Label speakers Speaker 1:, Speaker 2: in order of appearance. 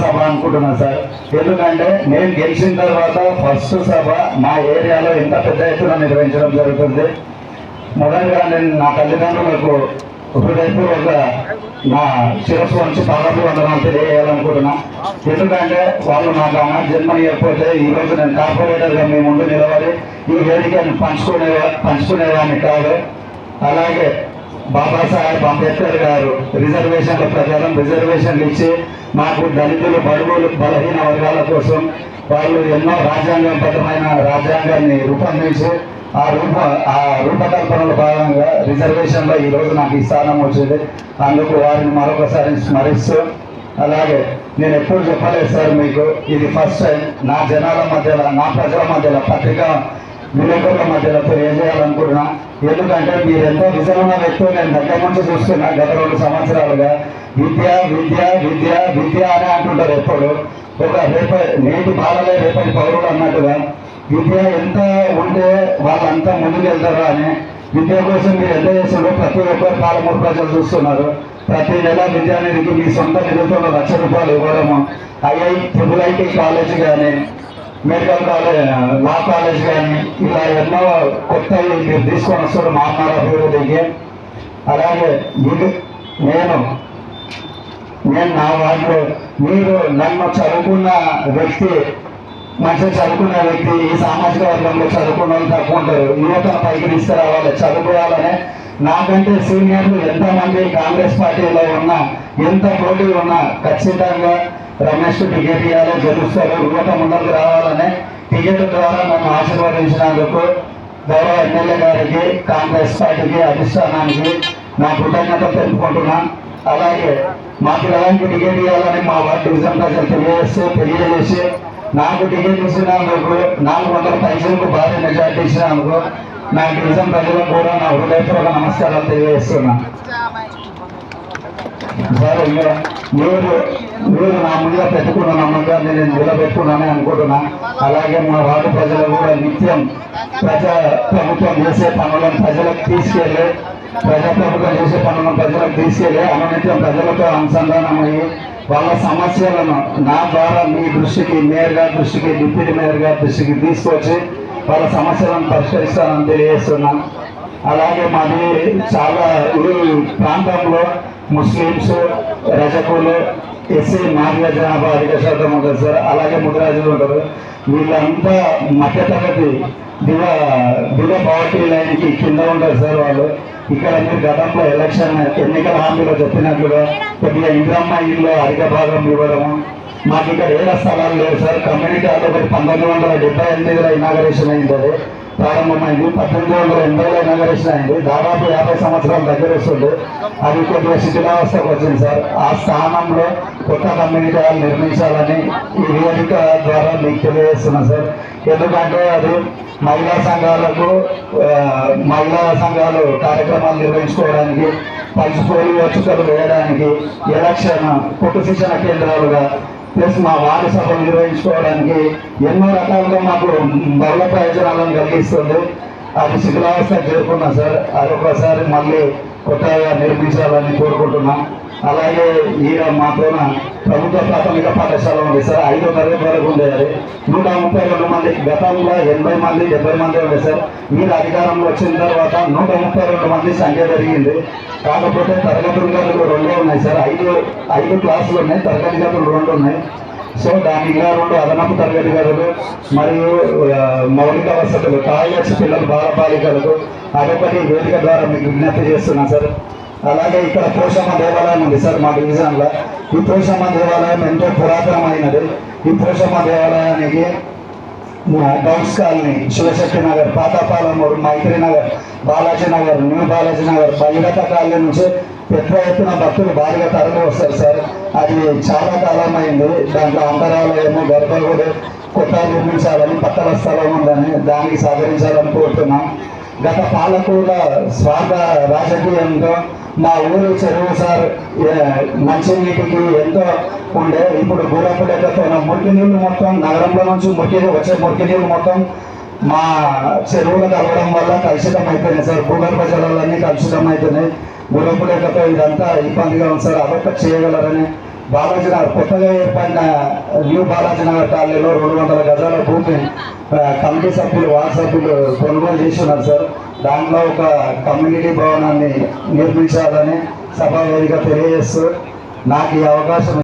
Speaker 1: సభ అనుకుంటున్నా సార్. ఎందుకంటే నేను గెలిచిన తర్వాత ఫస్ట్ సభ మా ఏరియాలో ఇంత పెద్ద ఎత్తున నిర్వహించడం జరుగుతుంది. మొదటిగా నేను నా తల్లిదండ్రులకు హృదయపూర్వక నా శిరస్సు వంచి పాదాలు వందనాలు తెలియజేయాలనుకుంటున్నా. ఎందుకంటే వాళ్ళు నాకు అన్న జన్మనియకపోతే ఈరోజు నేను కార్పొరేటర్గా మీ ముందు నిలబడి ఈ వేదికను పంచుకునేవాడిని కాదు. అలాగే బాబాసాహెబ్ అంబేద్కర్ గారు రిజర్వేషన్ల ప్రకారం రిజర్వేషన్లు ఇచ్చి మాకు దళితులు, బడుగులు, బలహీన వర్గాల కోసం వాళ్ళు ఎన్నో రాజ్యాంగబద్ధమైన రాజ్యాంగాన్ని రూపొందించి ఆ రూపకల్పనలో భాగంగా రిజర్వేషన్లో ఈరోజు నాకు ఈ స్థానం వచ్చింది. అందుకు వారిని మరొకసారి స్మరిస్తూ, అలాగే నేను ఎప్పుడు చెప్పలేదు సార్ మీకు, ఇది ఫస్ట్ టైం నా జనాల మధ్యలో, నా ప్రజల మధ్యలో, పత్రికా విలేకరుల మధ్యలో తెలియజేయాలనుకుంటున్నా. ఎందుకంటే మీరు ఎంతో విజయమైన వ్యక్తులు నేను దగ్గర నుంచి చూస్తున్నా గత 2 సంవత్సరాలుగా. విద్య విద్య విద్య విద్య అని అంటుంటారు ఎప్పుడు. ఒక నేటి బాలలే రేపటి పౌరులు అన్నట్టుగా విద్య ఎంత ఉంటే వాళ్ళంతా ముందుకు వెళ్తారు అని విద్య కోసం మీరు ఎంత చేస్తుండో ప్రతి ఒక్కరు పాలమూరు ప్రజలు చూస్తున్నారు. ప్రతి నెల విద్యానిధికి మీ సొంత నిధులతో ₹1,00,000 ఇవ్వడము, ఐఐటి కాలేజ్ కానీ, మెడికల్ కాలేజ్, లా కాలేజ్ కానీ, ఇలా ఎన్నో కొత్తవి మీరు తీసుకొని వస్తారు మామూలు అభివృద్ధికి. అలాగే నేను నా వాటిలో మీరు నన్ను చదువుకున్న వ్యక్తి, మంచిగా చదువుకున్న వ్యక్తి, ఈ సామాజిక వర్గంలో చదువుకున్న వాళ్ళు తక్కువ ఉంటారు. యువతను పైకి తీసుకురావాలి, చదువుకోవాలని. నాకంటే సీనియర్లు ఎంతమంది కాంగ్రెస్ పార్టీలో ఉన్నా, ఎంత పోటీ ఉన్నా ఖచ్చితంగా రమేష్ టికెట్ ఇవ్వాలి, గెలుస్తారు, యువత ముందరికి రావాలని టికెట్ ద్వారా నన్ను ఆశీర్వదించినందుకు గౌరవ ఎమ్మెల్యే గారికి, కాంగ్రెస్ పార్టీకి, అధిష్టానానికి నా కృతజ్ఞతలు తెలుపుకుంటున్నా. అలాగే మాకు ఎలాంటి టికెట్ ఇవ్వాలని మా వార్డు డివిజన్ ప్రజలు తెలియజేసి నాకు టికెట్ ఇచ్చినందుకు, 400 పైసలకు భారీ మెజార్టీ ఇచ్చినందుకు నా డివిజన్ ప్రజలకు కూడా నా హృదయపూర్వక నమస్కారాలు తెలియజేస్తున్నా. సార్, మీరు నా ముందుగా పెట్టుకున్న నమ్మకాన్ని నేను నిలబెట్టుకున్నానని అనుకుంటున్నా. అలాగే మా వార్డు ప్రజలు కూడా నిత్యం ప్రభుత్వం చేసే పనులను ప్రజలకు తీసుకెళ్ళి, ప్రజాప్రభుత్వం చేసే పనులను ప్రజలకు తీసుకెళ్ళి అనునిత్యం ప్రజలతో అనుసంధానమయ్యి వాళ్ళ సమస్యలను నా ద్వారా మీ దృష్టికి, మేయర్ గారి దృష్టికి, డిప్యూటీ మేయర్ గారి దృష్టికి తీసుకొచ్చి వాళ్ళ సమస్యలను పరిష్కరిస్తానని తెలియజేస్తున్నాను. అలాగే మాది చాలా ఈ ప్రాంతంలో ముస్లిమ్స్, రజకులు, ఎస్సీ, మాదిగ జనాభా అధిక శాతం ఉంటుంది సార్. అలాగే ముద్రాజులు ఉంటారు. వీళ్ళంతా మధ్యతరగతి దివ పావర్టీ లైన్కి కింద ఉంటారు సార్ వాళ్ళు. ఇక్కడ మీరు గతంలో ఎన్నికల హామీలో చెప్పినట్లుగా కొద్దిగా ఇంద్రమ్మ ఇల్లు అధిక భాగం ఇవ్వడము. మాకు ఇక్కడ ఏడ స్థలాలు లేవు సార్. కమ్యూనిటీ హాల్ ఒకటి 1978లో ఇనాగరేషన్ అయింది, అది ప్రారంభమైంది. 1880లో ఇనాగరేషన్ అయింది. దాదాపు 50 సంవత్సరాల దగ్గర వస్తుంది. అది కొద్దిగా శిథిలావస్థకు వచ్చింది సార్. ఆ స్థానంలో కొత్త కమ్యూనిటీ హాల్ నిర్మించాలని ఈ వేదిక ద్వారా మీకు తెలియజేస్తున్నాం సార్. ఎందుకంటే అది మహిళా సంఘాలు కార్యక్రమాలు నిర్వహించుకోవడానికి, పల్స్ పోలియో చుక్కలు వేయడానికి, ఎలక్షన్ కుట్టు శిక్షణ కేంద్రాలుగా, ప్లస్ మా వార్డు సభలు నిర్వహించుకోవడానికి ఎన్నో రకాలుగా మాకు బహుళ ప్రయోజనాలను కలిగిస్తుంది. అది శిథిలావస్థ చేరుకున్నా సార్. అదొకసారి మళ్ళీ కొత్తగా నిర్మించాలని కోరుకుంటున్నాం. అలాగే ఈడ మాతోన ప్రభుత్వ ప్రాథమిక పాఠశాల ఉంది సార్. 5వ తరగతి వరకు ఉండేది. 132 మంది, గతంలో 80 మంది 70 మంది ఉండే సార్. మీరు అధికారంలో వచ్చిన తర్వాత 132 మంది సంఖ్య పెరిగింది. కాకపోతే తరగతి గదులు 2 ఉన్నాయి సార్. 5 క్లాసులు ఉన్నాయి, తరగతి గదులు 2 ఉన్నాయి. సో దాని ఇంకా 2 అదనపు తరగతి గదులు మరియు మౌలిక వసతులు, టాయిలెట్స్ పిల్లలు, బాలబాలికలకు అదొకటి వేదిక ద్వారా మీకు విజ్ఞప్తి చేస్తున్నాను సార్. అలాగే ఇక్కడ పోషమ్మ దేవాలయం ఉంది సార్ మా డివిజన్లో. ఈ పోషమ్మ దేవాలయం ఎంతో పురాతనమైనది. ఈ పోషమ్మ దేవాలయానికి డౌన్స్ కాలనీ, శివశక్తి నగర్, పాతపాలమూరు, మైత్రి నగర్, బాలాజీ నగర్, న్యూ బాలాజీ నగర్, భగీరథ కాలనీ నుంచి పెద్ద ఎత్తున భక్తులు భారీగా తరలి వస్తారు సార్. అది చాలా కాలం అయింది. దాంట్లో అంతరాలయము, గర్భగుడి కొత్త నిర్మించాలని, పక్కల స్థలం ఉందని దానికి సహకరించాలని కోరుతున్నాం. గత పాలకుల స్వార్థ రాజకీయంతో మా ఊరు చెరువు సార్ మంచినీటికి ఎంతో ఉండే. ఇప్పుడు గూడపుడెక్కతో మురికి నీళ్ళు మొత్తం నగరంలో నుంచి వచ్చే మురికి నీళ్ళు మొత్తం మా చెరువులు కలవడం వల్ల కలుషితం అయిపోయినాయి సార్. భూగర్భ జలాలన్నీ కలుషితం అవుతున్నాయి. గూడపుడెక్కతో ఇదంతా ఇబ్బందిగా ఉంది సార్. అదొక చేయగలరని బాలాజీనగర్ కొత్తగా ఏర్పడిన న్యూ బాలాజీనగర్ కాలనీలో 200 గజాల భూమి కమిటీ సభ్యులు వార్డు సభ్యులు కొనుగోలు చేస్తున్నారు సార్. దాంట్లో ఒక కమ్యూనిటీ భవనాన్ని నిర్మించాలని సభా వేదిక తెలియజేస్తూ నాకు ఈ అవకాశం